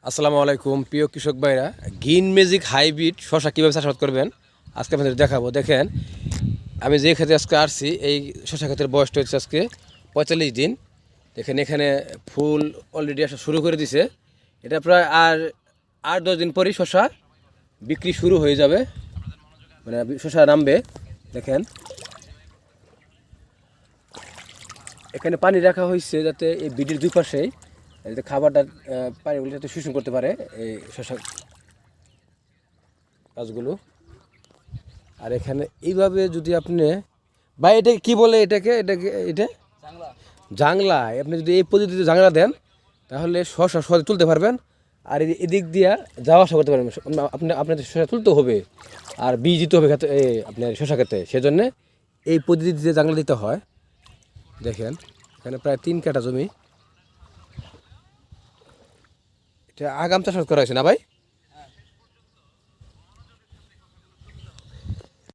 আসসালামু আলাইকুম প্রিয় কৃষক ভাইরা। গ্রিন ম্যাজিক হাইব্রিড শশা কীভাবে চাষাবাদ করবেন আজকে আপনাদের দেখাবো। দেখেন, আমি যে ক্ষেতে আজকে আসছি, এই শশা ক্ষেতের বয়সটা হচ্ছে আজকে 45 দিন। দেখেন, এখানে ফুল অলরেডি আসা শুরু করে দিছে। এটা প্রায় আর 8-10 দিন পরই শশা বিক্রি শুরু হয়ে যাবে, মানে শশা নামবে। দেখেন, এখানে পানি রাখা হয়েছে যাতে এই বিডির দুই পাশেই যাতে খাবারটা পানিগুলো যাতে শোষণ করতে পারে এই শশা গাছগুলো। আর এখানে এইভাবে যদি আপনি, ভাই এটাকে কী বলে, এটা জাংলা, আপনি যদি এই পদ্ধতিতে জাংলা দেন তাহলে শশা সহজে তুলতে পারবেন। আর এদিক দিয়া যাওয়া আসা করতে পারবেন। আপনাদের শশা তুলতে হবে আর বীজ দিতে হবে খেতে, আপনার শশা খেতে, সেজন্য এই পদ্ধতিতে জাংলা দিতে হয়। দেখেন, এখানে প্রায় 3 কাঠা জমি। এটা আগাম চাষাবাদ করা হয়েছে না ভাই?